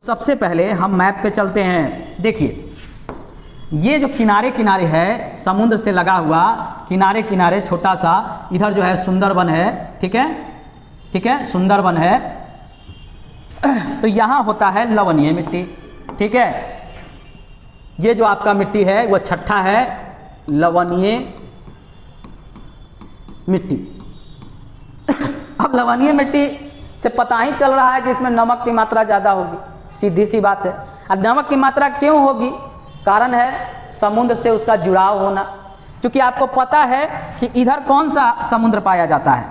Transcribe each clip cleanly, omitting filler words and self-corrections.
सबसे पहले हम मैप पे चलते हैं। देखिए ये जो किनारे किनारे है समुद्र से लगा हुआ, किनारे किनारे छोटा सा इधर जो है सुंदरबन है, ठीक है, ठीक है, सुंदरबन है। तो यहाँ होता है लवणीय मिट्टी, ठीक है। ये जो आपका मिट्टी है वो छठा है लवणीय मिट्टी। अब लवणीय मिट्टी से पता ही चल रहा है कि इसमें नमक की मात्रा ज़्यादा होगी, सीधी सी बात है। और नमक की मात्रा क्यों होगी? कारण है समुद्र से उसका जुड़ाव होना। क्योंकि आपको पता है कि इधर कौन सा समुद्र पाया जाता है,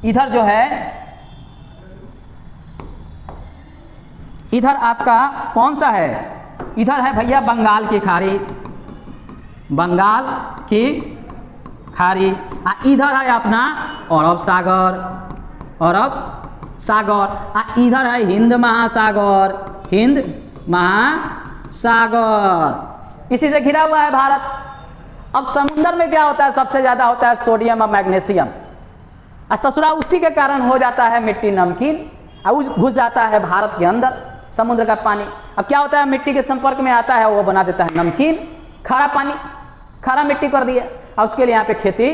इधर जो है, इधर आपका कौन सा है, इधर है भैया बंगाल की खाड़ी, बंगाल की खाड़ी। इधर है अपना अरब सागर, अरब सागर। इधर है हिंद महासागर, हिंद महासागर। इसी से घिरा हुआ है भारत। अब समुद्र में क्या होता है? सबसे ज़्यादा होता है सोडियम और मैग्नीशियम। ससुरा उसी के कारण हो जाता है मिट्टी नमकीन, और घुस जाता है भारत के अंदर समुद्र का पानी। अब क्या होता है? मिट्टी के संपर्क में आता है, वो बना देता है नमकीन, खारा पानी, खारा मिट्टी कर दिया। और उसके लिए यहाँ पे खेती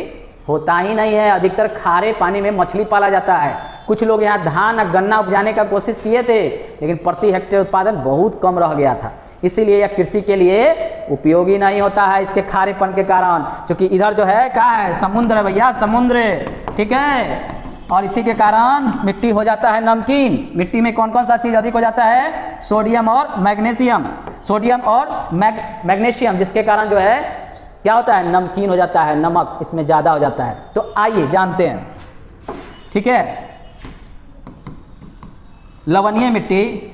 होता ही नहीं है। अधिकतर खारे पानी में मछली पाला जाता है। कुछ लोग यहाँ धान और गन्ना उपजाने का कोशिश किए थे, लेकिन प्रति हेक्टेयर उत्पादन बहुत कम रह गया था। इसीलिए यह कृषि के लिए उपयोगी नहीं होता है, इसके खारेपन के कारण। क्योंकि इधर जो है क्या है? समुद्र है भैया, समुद्र, ठीक है। और इसी के कारण मिट्टी हो जाता है नमकीन। मिट्टी में कौन कौन सा चीज़ अधिक हो जाता है? सोडियम और मैग्नीशियम, सोडियम और मैग्नीशियम, जिसके कारण जो है क्या होता है? नमकीन हो जाता है, नमक इसमें ज़्यादा हो जाता है। तो आइए जानते हैं, ठीक है। लवणीय मिट्टी,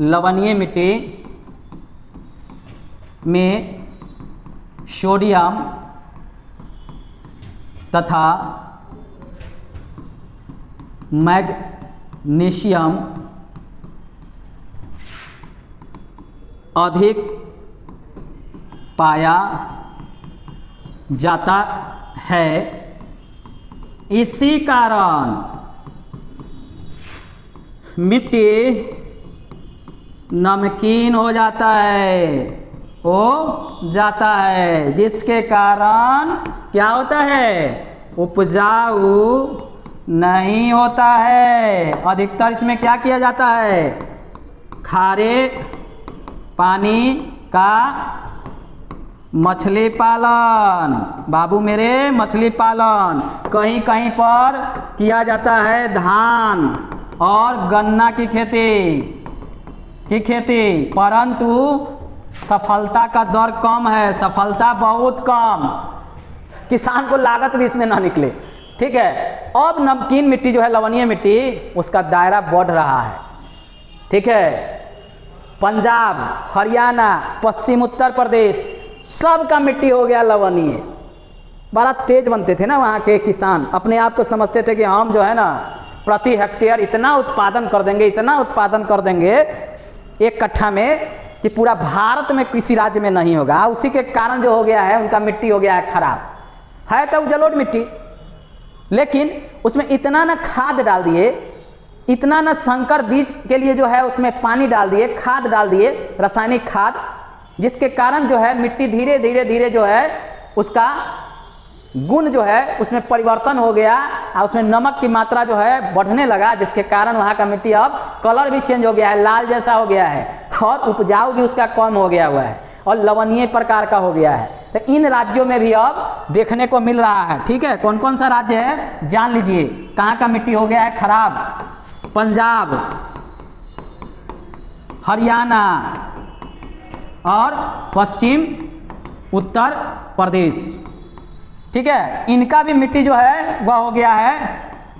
लवणीय मिट्टी में सोडियम तथा मैग्नीशियम अधिक पाया जाता है। इसी कारण मिट्टी नमकीन हो जाता है, हो जाता है, जिसके कारण क्या होता है? उपजाऊ नहीं होता है। अधिकतर इसमें क्या किया जाता है? खारे पानी का मछली पालन, बाबू मेरे, मछली पालन। कहीं कहीं पर किया जाता है धान और गन्ना की खेती, परंतु सफलता का दर कम है, सफलता बहुत कम। किसान को लागत भी इसमें ना निकले, ठीक है। अब नमकीन मिट्टी जो है, लवणीय मिट्टी, उसका दायरा बढ़ रहा है, ठीक है। पंजाब, हरियाणा, पश्चिम उत्तर प्रदेश, सब का मिट्टी हो गया लवणीय। बड़ा तेज बनते थे ना वहाँ के किसान, अपने आप को समझते थे कि हम जो है ना प्रति हेक्टेयर इतना उत्पादन कर देंगे, इतना उत्पादन कर देंगे एक कट्ठा में कि पूरा भारत में किसी राज्य में नहीं होगा। उसी के कारण जो हो गया है, उनका मिट्टी हो गया है खराब। है तो जलोढ़ मिट्टी, लेकिन उसमें इतना ना खाद डाल दिए, इतना ना संकर बीज के लिए जो है उसमें पानी डाल दिए, खाद डाल दिए, रासायनिक खाद, जिसके कारण जो है मिट्टी धीरे धीरे धीरे जो है उसका गुण जो है उसमें परिवर्तन हो गया, और उसमें नमक की मात्रा जो है बढ़ने लगा, जिसके कारण वहाँ का मिट्टी अब कलर भी चेंज हो गया है, लाल जैसा हो गया है, और उपजाऊ भी उसका कम हो गया हुआ है, और लवणीय प्रकार का हो गया है। तो इन राज्यों में भी अब देखने को मिल रहा है, ठीक है। कौन कौन सा राज्य है जान लीजिए, कहाँ का मिट्टी हो गया है खराब? पंजाब, हरियाणा और पश्चिम उत्तर प्रदेश, ठीक है। इनका भी मिट्टी जो है वह हो गया है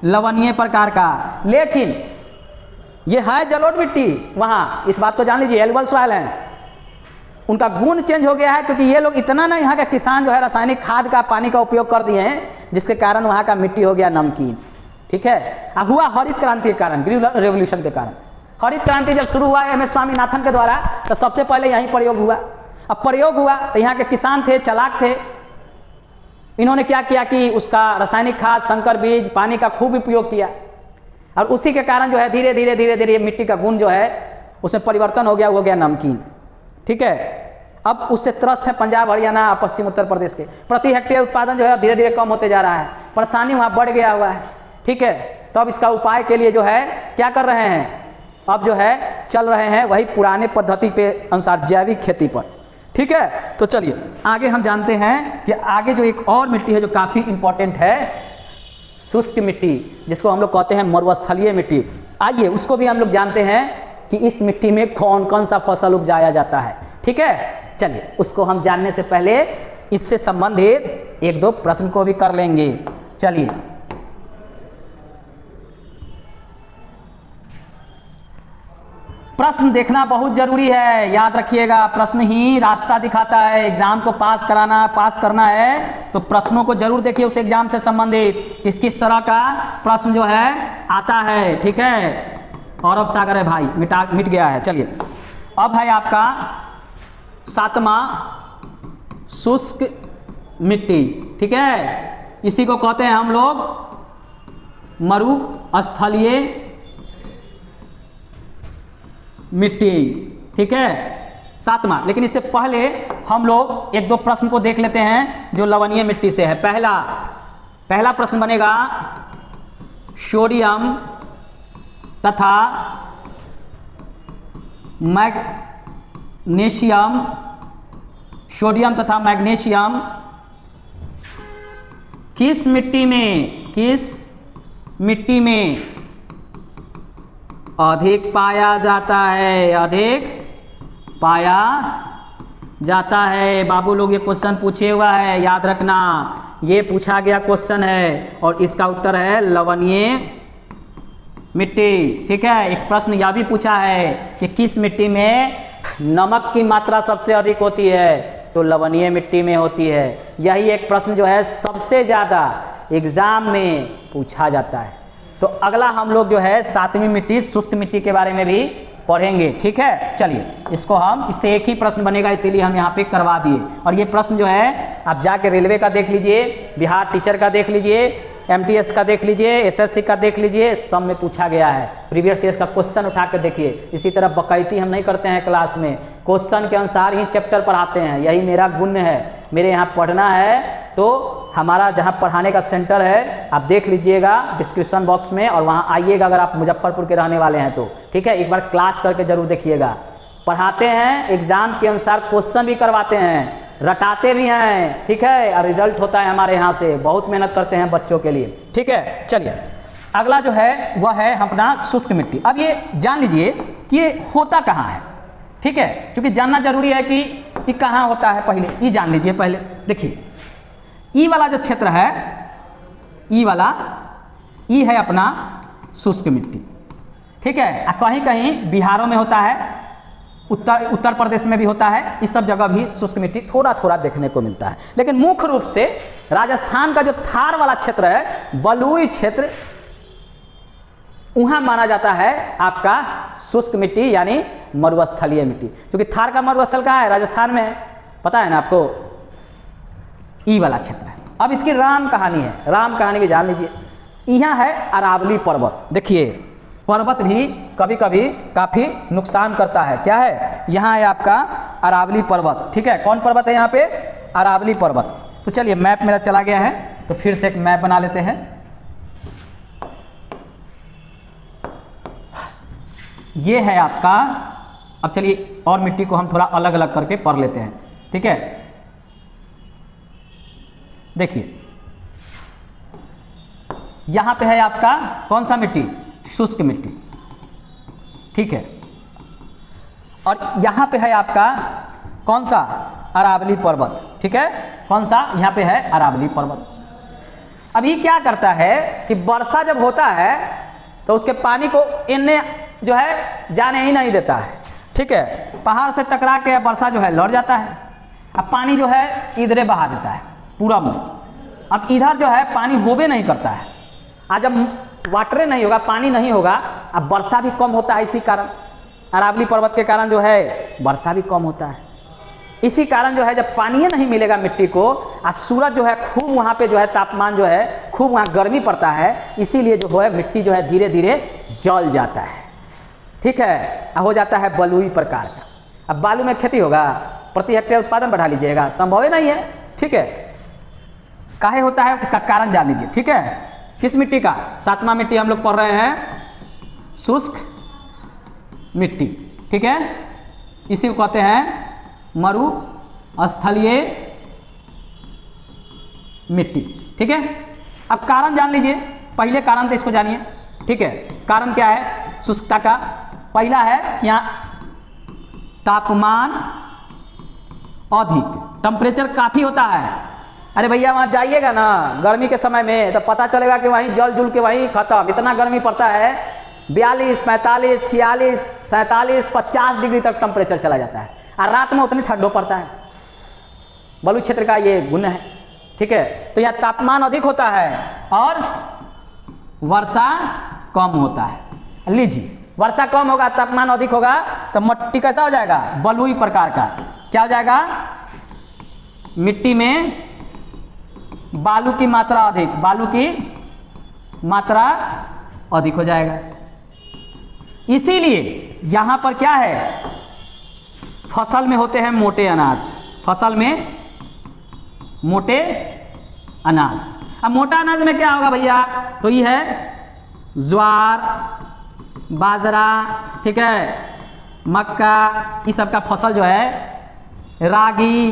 लवणीय प्रकार का। लेकिन ये है जलोढ़ मिट्टी वहाँ, इस बात को जान लीजिए, एल्युवल सॉइल है। उनका गुण चेंज हो गया है, क्योंकि ये लोग इतना ना यहाँ का किसान जो है रासायनिक खाद का, पानी का उपयोग कर दिए हैं, जिसके कारण वहाँ का मिट्टी हो गया नमकीन, ठीक है। हुआ हरित क्रांति के कारण, ग्रीन रेवोल्यूशन के कारण। हरित क्रांति जब शुरू हुआ एम एस स्वामीनाथन के द्वारा, तो सबसे पहले यहीं प्रयोग हुआ। अब प्रयोग हुआ तो यहाँ के किसान थे, चालाक थे, इन्होंने क्या किया कि उसका रासायनिक खाद, संकर बीज, पानी का खूब उपयोग किया। और उसी के कारण जो है धीरे धीरे धीरे धीरे मिट्टी का गुण जो है उसमें परिवर्तन हो गया नमकीन। ठीक है, अब उससे त्रस्त है पंजाब, हरियाणा और पश्चिम उत्तर प्रदेश के। प्रति हेक्टेयर उत्पादन जो है धीरे धीरे कम होते जा रहा है, परेशानी वहाँ बढ़ गया हुआ है। ठीक है, तो अब इसका उपाय के लिए जो है क्या कर रहे हैं, अब जो है चल रहे हैं वही पुराने पद्धति पे अनुसार जैविक खेती पर। ठीक है, तो चलिए आगे हम जानते हैं कि आगे जो एक और मिट्टी है जो काफ़ी इंपॉर्टेंट है, शुष्क मिट्टी, जिसको हम लोग कहते हैं मरुस्थलीय मिट्टी। आइए उसको भी हम लोग जानते हैं कि इस मिट्टी में कौन कौन सा फसल उपजाया जाता है। ठीक है, चलिए उसको हम जानने से पहले इससे संबंधित एक दो प्रश्न को भी कर लेंगे। चलिए प्रश्न देखना बहुत जरूरी है, याद रखिएगा, प्रश्न ही रास्ता दिखाता है। एग्जाम को पास करना है तो प्रश्नों को जरूर देखिए उस एग्जाम से संबंधित कि किस तरह का प्रश्न जो है आता है। ठीक है, और अब सागर है भाई, मिट गया है। चलिए अब है आपका 7वां शुष्क मिट्टी। ठीक है, इसी को कहते हैं हम लोग मरुस्थलीय मिट्टी। ठीक है, 7वां। लेकिन इससे पहले हम लोग एक दो प्रश्न को देख लेते हैं जो लवणीय मिट्टी से है। पहला प्रश्न बनेगा, सोडियम तथा मैग्नीशियम किस मिट्टी में अधिक पाया जाता है। बाबू लोग ये क्वेश्चन पूछे हुआ है, याद रखना, ये पूछा गया क्वेश्चन है और इसका उत्तर है लवणीय मिट्टी। ठीक है, एक प्रश्न यह भी पूछा है कि किस मिट्टी में नमक की मात्रा सबसे अधिक होती है, तो लवणीय मिट्टी में होती है। यही एक प्रश्न जो है सबसे ज़्यादा एग्जाम में पूछा जाता है। तो अगला हम लोग जो है 7वीं मिट्टी शुष्क मिट्टी के बारे में भी पढ़ेंगे। ठीक है, चलिए इससे एक ही प्रश्न बनेगा, इसीलिए हम यहाँ पे करवा दिए। और ये प्रश्न जो है आप जाके रेलवे का देख लीजिए, बिहार टीचर का देख लीजिए, MTS का देख लीजिए, SSC का देख लीजिए, सब में पूछा गया है। प्रीवियस ईयर का क्वेश्चन उठा कर देखिए। इसी तरह बकैती हम नहीं करते हैं क्लास में, क्वेश्चन के अनुसार ही चैप्टर पढ़ाते हैं, यही मेरा गुण है। मेरे यहाँ पढ़ना है तो हमारा जहाँ पढ़ाने का सेंटर है आप देख लीजिएगा डिस्क्रिप्शन बॉक्स में, और वहाँ आइएगा अगर आप मुजफ्फरपुर के रहने वाले हैं तो। ठीक है, एक बार क्लास करके जरूर देखिएगा। पढ़ाते हैं, एग्जाम के अनुसार क्वेश्चन भी करवाते हैं, रटाते भी हैं। ठीक है, और रिजल्ट होता है हमारे यहाँ से, बहुत मेहनत करते हैं बच्चों के लिए। ठीक है, चलिए अगला जो है वह है अपना शुष्क मिट्टी। अब ये जान लीजिए कि ये होता कहाँ है। ठीक है, क्योंकि जानना जरूरी है कि ये कहाँ होता है। पहले ये जान लीजिए। पहले देखिए, ई वाला जो क्षेत्र है, ई है अपना शुष्क मिट्टी। ठीक है, कहीं कहीं बिहारों में होता है, उत्तर प्रदेश में भी होता है, इस सब जगह भी शुष्क मिट्टी थोड़ा थोड़ा देखने को मिलता है। लेकिन मुख्य रूप से राजस्थान का जो थार वाला क्षेत्र है, बलुई क्षेत्र, वहाँ माना जाता है आपका शुष्क मिट्टी यानी मरुस्थलीय मिट्टी। क्योंकि थार का मरुस्थल कहाँ है, राजस्थान में है, पता है ना आपको, ई वाला क्षेत्र है। अब इसकी राम कहानी है, राम कहानी भी जान लीजिए। यहाँ है अरावली पर्वत। देखिए पर्वत भी कभी कभी काफ़ी नुकसान करता है। क्या है, यहाँ है आपका अरावली पर्वत। ठीक है, कौन पर्वत है यहाँ पे, अरावली पर्वत। तो चलिए मैप मेरा चला गया है तो फिर से एक मैप बना लेते हैं। ये है आपका, अब चलिए और मिट्टी को हम थोड़ा अलग अलग करके पढ़ लेते हैं। ठीक है, देखिए यहां पे है आपका कौन सा मिट्टी, शुष्क मिट्टी। ठीक है, और यहां पे है आपका कौन सा, अरावली पर्वत। ठीक है, कौन सा, यहां पे है अरावली पर्वत। अब ये क्या करता है कि वर्षा जब होता है तो उसके पानी को इन्हें जो है जाने ही नहीं देता है। ठीक है, पहाड़ से टकरा के वर्षा जो है लौट जाता है, अब पानी जो है इधरे बहा देता है पूरब में। अब इधर जो है पानी होबे नहीं करता है, आज जब वाटरे नहीं होगा, पानी नहीं होगा, अब वर्षा भी कम होता है। इसी कारण अरावली पर्वत के कारण जो है वर्षा भी कम होता है। इसी कारण जो है जब पानी नहीं मिलेगा मिट्टी को और सूरज जो है खूब वहाँ पे जो है तापमान जो है खूब वहाँ गर्मी पड़ता है, इसीलिए जो है मिट्टी जो है धीरे धीरे जल जाता है, ठीक है, हो जाता है बलुई प्रकार का। अब बालू में खेती होगा, प्रति हेक्टेयर उत्पादन बढ़ा लीजिएगा, संभव ही नहीं है, ठीक है। काहे होता है इसका कारण जान लीजिए, ठीक है। किस मिट्टी का? 7वां मिट्टी हम लोग पढ़ रहे हैं, शुष्क मिट्टी, ठीक है। इसी को कहते हैं मरुस्थलीय मिट्टी, ठीक है। अब कारण जान लीजिए, पहले कारण तो इसको जानिए, ठीक है। कारण क्या है शुष्कता का? पहला है कि यहाँ तापमान अधिक, टेम्परेचर काफ़ी होता है। अरे भैया वहाँ जाइएगा ना गर्मी के समय में तो पता चलेगा कि वहीं जल जुल के वहीं खत्म, इतना गर्मी पड़ता है, 42, 45, 46, 47, 50 डिग्री तक टेम्परेचर चला जाता है, और रात में उतनी ठंडो पड़ता है। बलुई क्षेत्र का ये गुण है, ठीक है। तो यहाँ तापमान अधिक होता है और वर्षा कम होता है। लीजिए, वर्षा कम होगा, तापमान अधिक होगा तो मिट्टी कैसा हो जाएगा? बलुई प्रकार का। क्या हो जाएगा? मिट्टी में बालू की मात्रा अधिक, बालू की मात्रा अधिक हो जाएगा। इसीलिए यहाँ पर क्या है, फसल में होते हैं मोटे अनाज, फसल में मोटे अनाज। अब मोटा अनाज में क्या होगा भैया? तो ये है ज्वार, बाजरा, ठीक है, मक्का, इस सब का फसल जो है, रागी,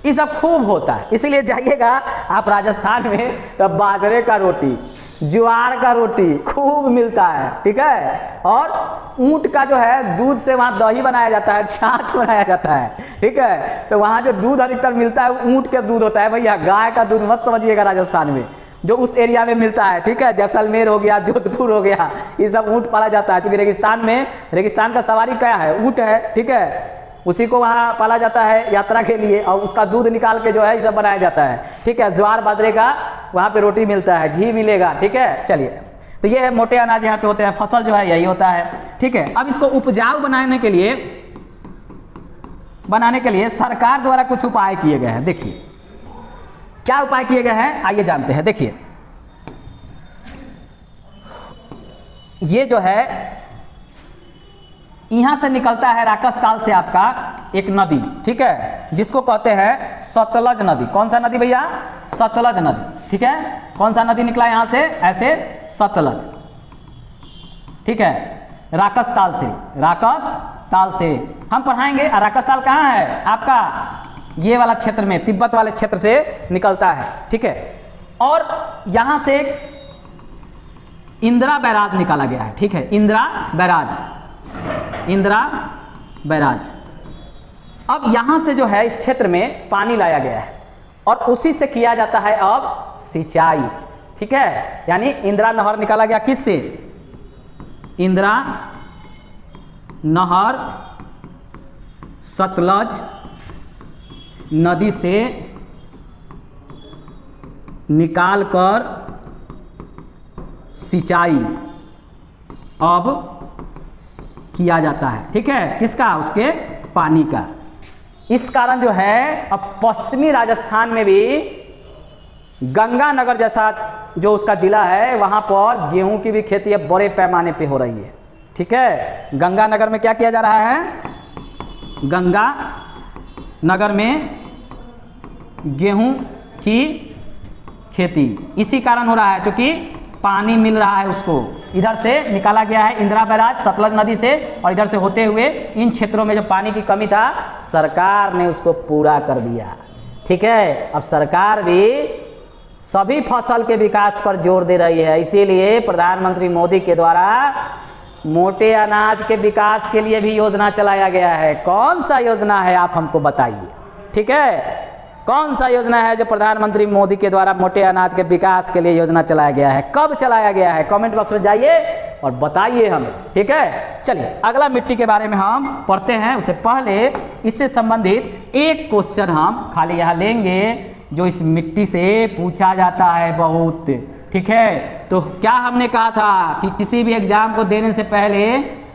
ये सब खूब होता है। इसीलिए जाइएगा आप राजस्थान में तो बाजरे का रोटी, ज्वार का रोटी खूब मिलता है, ठीक है। और ऊँट का जो है दूध से वहाँ दही बनाया जाता है, छाछ बनाया जाता है, ठीक है। तो वहाँ जो दूध अधिकतर मिलता है ऊँट का दूध होता है भैया, गाय का दूध मत समझिएगा राजस्थान में, जो उस एरिया में मिलता है, ठीक है। जैसलमेर हो गया, जोधपुर हो गया, ये सब ऊँट पाला जाता है, क्योंकि रेगिस्तान में, रेगिस्तान का सवारी क्या है? ऊँट है, ठीक है। उसी को वहाँ पाला जाता है यात्रा के लिए, और उसका दूध निकाल के जो है ये सब बनाया जाता है, ठीक है। ज्वार बाजरे का वहाँ पे रोटी मिलता है, घी मिलेगा, ठीक है। चलिए, तो ये है मोटे अनाज यहाँ पे होते हैं, फसल जो है यही होता है, ठीक है। अब इसको उपजाऊ बनाने के लिए सरकार द्वारा कुछ उपाय किए गए हैं। देखिए क्या उपाय किए गए हैं, आइए जानते हैं। देखिए ये जो है यहाँ से निकलता है राकसताल से आपका एक नदी, ठीक है, जिसको कहते हैं सतलज नदी। कौन सा नदी भैया? सतलज नदी, ठीक है। कौन सा नदी निकला यहाँ से? ऐसे सतलज, ठीक है, राकसताल से, राकसताल से हम पढ़ाएंगे। राकसताल कहाँ है आपका? ये वाला क्षेत्र में, तिब्बत वाले क्षेत्र से निकलता है, ठीक है। और यहाँ से इंदिरा बैराज निकाला गया है, ठीक है, इंदिरा बैराज, इंदिरा बैराज। अब यहाँ से जो है इस क्षेत्र में पानी लाया गया है और उसी से किया जाता है अब सिंचाई, ठीक है। यानी इंदिरा नहर निकाला गया, किससे? इंदिरा नहर सतलज नदी से निकालकर सिंचाई अब किया जाता है, ठीक है। किसका? उसके पानी का। इस कारण जो है अब पश्चिमी राजस्थान में भी गंगानगर जैसा जो उसका जिला है वहाँ पर गेहूं की भी खेती अब बड़े पैमाने पे हो रही है, ठीक है। गंगानगर में क्या किया जा रहा है? गंगानगर में गेहूं की खेती इसी कारण हो रहा है क्योंकि पानी मिल रहा है उसको। इधर से निकाला गया है इंदिरा बैराज सतलज नदी से, और इधर से होते हुए इन क्षेत्रों में जो पानी की कमी था सरकार ने उसको पूरा कर दिया, ठीक है। अब सरकार भी सभी फसल के विकास पर जोर दे रही है, इसीलिए प्रधानमंत्री मोदी के द्वारा मोटे अनाज के विकास के लिए भी योजना चलाया गया है। कौन सा योजना है आप हमको बताइए, ठीक है। कौन सा योजना है जो प्रधानमंत्री मोदी के द्वारा मोटे अनाज के विकास के लिए योजना चलाया गया है? कब चलाया गया है? कमेंट बॉक्स में जाइए और बताइए हमें, ठीक है। चलिए अगला मिट्टी के बारे में हम पढ़ते हैं। उससे पहले इससे संबंधित एक क्वेश्चन हम खाली यहाँ लेंगे जो इस मिट्टी से पूछा जाता है बहुत, ठीक है। तो क्या हमने कहा था कि किसी भी एग्जाम को देने से पहले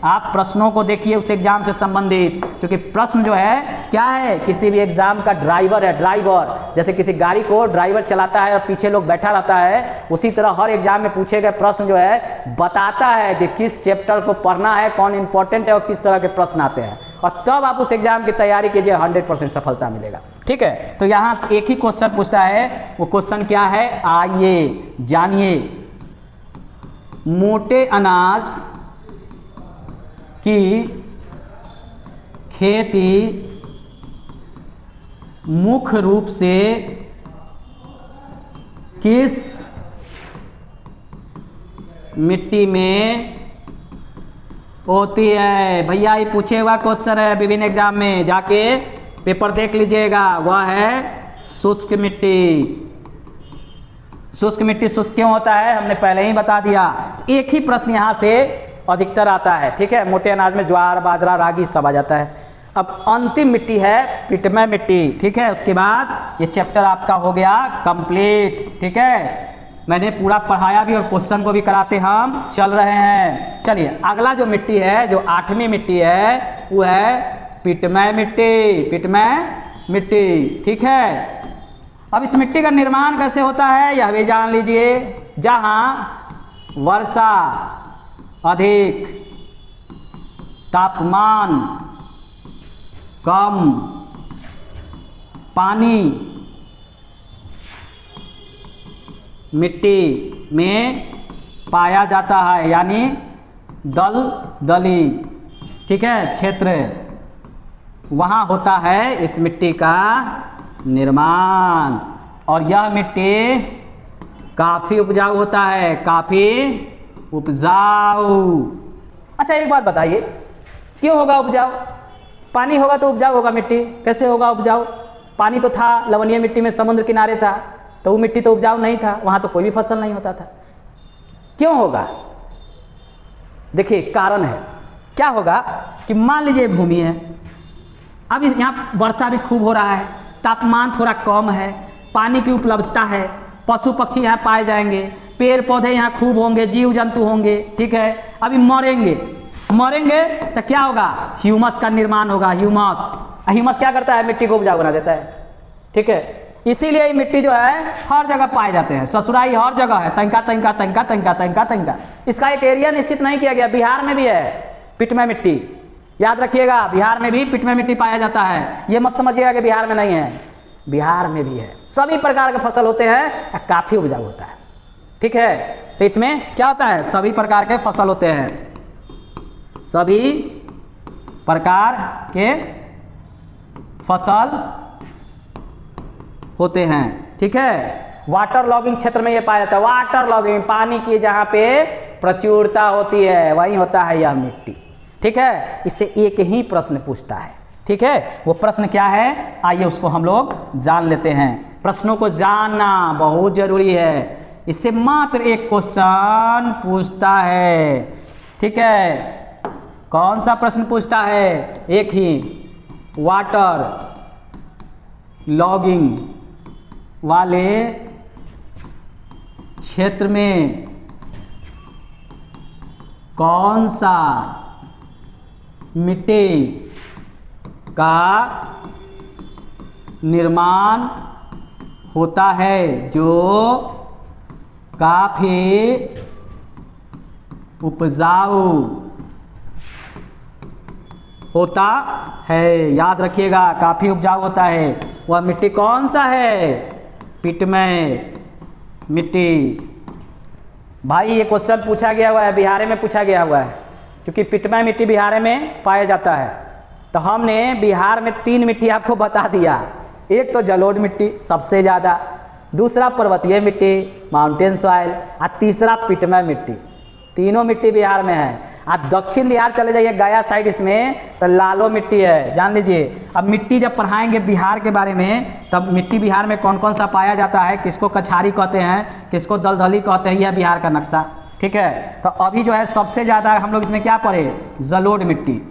आप प्रश्नों को देखिए उस एग्जाम से संबंधित, क्योंकि प्रश्न जो है क्या है, किसी भी एग्जाम का ड्राइवर है। ड्राइवर जैसे किसी गाड़ी को ड्राइवर चलाता है और पीछे लोग बैठा रहता है, उसी तरह हर एग्जाम में पूछे गए प्रश्न जो है बताता है कि किस चैप्टर को पढ़ना है, कौन इंपॉर्टेंट है और किस तरह के प्रश्न आते हैं, और तब आप उस एग्जाम की तैयारी कीजिए, 100% सफलता मिलेगा। ठीक है, तो यहाँ एक ही क्वेश्चन पूछता है, वो क्वेश्चन क्या है, आइए जानिए। मोटे अनाज की खेती मुख्य रूप से किस मिट्टी में होती है? भैया ये पूछे हुआ क्वेश्चन है विभिन्न एग्जाम में, जाके पेपर देख लीजिएगा। वह है शुष्क मिट्टी। शुष्क मिट्टी शुष्क क्यों होता है हमने पहले ही बता दिया। एक ही प्रश्न यहाँ से अधिकतर आता है। ठीक है, मोटे अनाज में ज्वार बाजरा रागी सब आ जाता है। अब अंतिम मिट्टी है पिटमय मिट्टी। ठीक है, उसके बाद ये चैप्टर आपका हो गया कंप्लीट। ठीक है, मैंने पूरा पढ़ाया भी और क्वेश्चन को भी कराते हम चल रहे हैं। चलिए अगला जो मिट्टी है, जो 8वीं मिट्टी है, वो है पिटमय मिट्टी। पिटमय मिट्टी। ठीक है, अब इस मिट्टी का निर्माण कैसे होता है यह भी जान लीजिए। जहाँ वर्षा अधिक, तापमान कम, पानी मिट्टी में पाया जाता है, यानी दलदली, ठीक है, क्षेत्र, वहाँ होता है इस मिट्टी का निर्माण। और यह मिट्टी काफ़ी उपजाऊ होता है, काफ़ी उपजाऊ। अच्छा एक बात बताइए, क्यों होगा उपजाऊ? पानी होगा तो उपजाऊ होगा मिट्टी, कैसे होगा उपजाऊ? पानी तो था, लवणीय मिट्टी में समुद्र किनारे था, तो वो मिट्टी तो उपजाऊ नहीं था, वहाँ तो कोई भी फसल नहीं होता था। क्यों होगा? देखिए कारण है। क्या होगा कि मान लीजिए भूमि है, अब यहाँ वर्षा भी खूब हो रहा है, तापमान थोड़ा कम है, पानी की उपलब्धता है, पशु पक्षी यहाँ पाए जाएंगे, पेड़ पौधे यहाँ खूब होंगे, जीव जंतु होंगे। ठीक है, अभी मरेंगे तो क्या होगा? ह्यूमस का निर्माण होगा। ह्यूमस क्या करता है? मिट्टी को उपजाऊ बना देता है। ठीक है, इसीलिए ये मिट्टी जो है हर जगह पाए जाते हैं, ससुराई हर जगह है, तंका। इसका एक एरिया निश्चित नहीं किया गया। बिहार में भी है पिटमय मिट्टी, याद रखिएगा, बिहार में भी पिटमय मिट्टी पाया जाता है। ये मत समझिएगा कि बिहार में नहीं है, बिहार में भी है। सभी प्रकार के फसल होते हैं, काफ़ी उपजाऊ होता है। ठीक है, तो इसमें क्या होता है? सभी प्रकार के फसल होते हैं, सभी प्रकार के फसल होते हैं। ठीक है, वाटर लॉगिंग क्षेत्र में ये पाया जाता है। वाटर लॉगिंग, पानी की जहाँ पे प्रचुरता होती है वहीं होता है यह मिट्टी। ठीक है, इससे एक ही प्रश्न पूछता है। ठीक है, वो प्रश्न क्या है आइए उसको हम लोग जान लेते हैं। प्रश्नों को जानना बहुत जरूरी है, इससे मात्र एक क्वेश्चन पूछता है। ठीक है, कौन सा प्रश्न पूछता है? एक ही, वाटर लॉगिंग वाले क्षेत्र में कौन सा मिट्टी का निर्माण होता है जो काफ़ी उपजाऊ होता है। याद रखिएगा, काफ़ी उपजाऊ होता है। वह मिट्टी कौन सा है? पिटमय मिट्टी। भाई ये क्वेश्चन पूछा गया हुआ है, बिहार में पूछा गया हुआ है, क्योंकि पिटमय मिट्टी बिहार में पाया जाता है। तो हमने बिहार में 3 मिट्टी आपको बता दिया। एक तो जलोढ़ मिट्टी सबसे ज़्यादा, दूसरा पर्वतीय मिट्टी माउंटेन सॉइल, और तीसरा पिटमय मिट्टी। तीनों मिट्टी बिहार में है। आप दक्षिण बिहार चले जाइए गया साइड, इसमें तो लालो मिट्टी है, जान लीजिए। अब मिट्टी जब पढ़ाएंगे बिहार के बारे में, तब मिट्टी बिहार में कौन कौन सा पाया जाता है, किसको कछारी कहते हैं, किसको दलदली कहते हैं, यह बिहार का नक्शा। ठीक है, तो अभी जो है सबसे ज़्यादा हम लोग इसमें क्या पढ़े? जलोढ़ मिट्टी।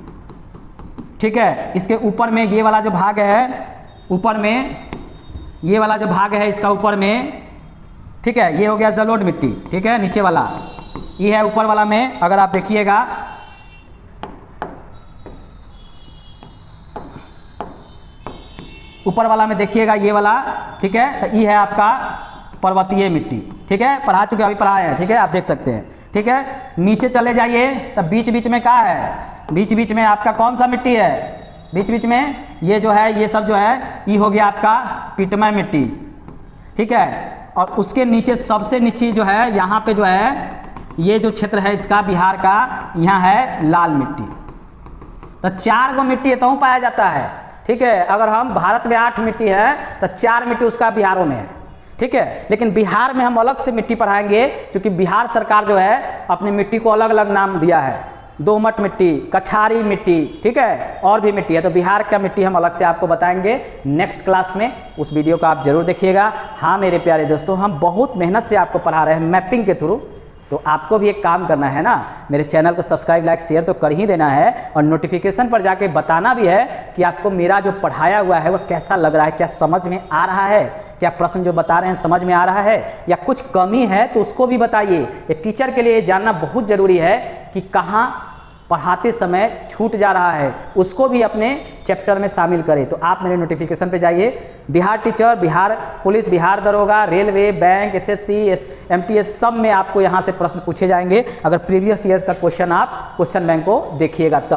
ठीक है, इसके ऊपर में ये वाला जो भाग है, ऊपर में ये वाला जो भाग है इसका ऊपर में, ठीक है, ये हो गया जलोढ़ मिट्टी। ठीक है, नीचे वाला ये है, ऊपर वाला में अगर आप देखिएगा ऊपर वाला में देखिएगा ये वाला, ठीक है, तो ये है आपका पर्वतीय मिट्टी, ठीक है, पढ़ा चुके अभी पढ़ाए हैं, ठीक है, आप देख सकते हैं, ठीक है। नीचे चले जाइए तब बीच बीच में क्या है, बीच बीच में आपका कौन सा मिट्टी है, बीच बीच में ये जो है ये सब जो है ये हो गया आपका पिटमय मिट्टी, ठीक है। और उसके नीचे सबसे नीचे जो है यहाँ पे जो है ये जो क्षेत्र है इसका बिहार का, यहाँ है लाल मिट्टी। तो 4 गो मिट्टी तो पाया जाता है, ठीक है। अगर हम भारत में 8 मिट्टी है तो 4 मिट्टी उसका बिहारों में है, ठीक है। लेकिन बिहार में हम अलग से मिट्टी पढ़ाएंगे क्योंकि बिहार सरकार जो है अपनी मिट्टी को अलग अलग नाम दिया है, दोमट मिट्टी, कछारी मिट्टी, ठीक है, और भी मिट्टी है। तो बिहार का मिट्टी हम अलग से आपको बताएंगे नेक्स्ट क्लास में, उस वीडियो को आप जरूर देखिएगा। हाँ मेरे प्यारे दोस्तों, हम बहुत मेहनत से आपको पढ़ा रहे हैं मैपिंग के थ्रू, तो आपको भी एक काम करना है ना, मेरे चैनल को सब्सक्राइब लाइक शेयर तो कर ही देना है, और नोटिफिकेशन पर जाके बताना भी है कि आपको मेरा जो पढ़ाया हुआ है वो कैसा लग रहा है, क्या समझ में आ रहा है, क्या प्रश्न जो बता रहे हैं समझ में आ रहा है, या कुछ कमी है तो उसको भी बताइए। एक टीचर के लिए जानना बहुत ज़रूरी है कि कहाँ पढ़ाते समय छूट जा रहा है, उसको भी अपने चैप्टर में शामिल करें। तो आप मेरे नोटिफिकेशन पे जाइए, बिहार टीचर, बिहार पुलिस, बिहार दरोगा, रेलवे, बैंक, एसएससी, एमटीएस सब में आपको यहाँ से प्रश्न पूछे जाएंगे। अगर प्रीवियस ईयर्स का क्वेश्चन आप क्वेश्चन बैंक को देखिएगा तब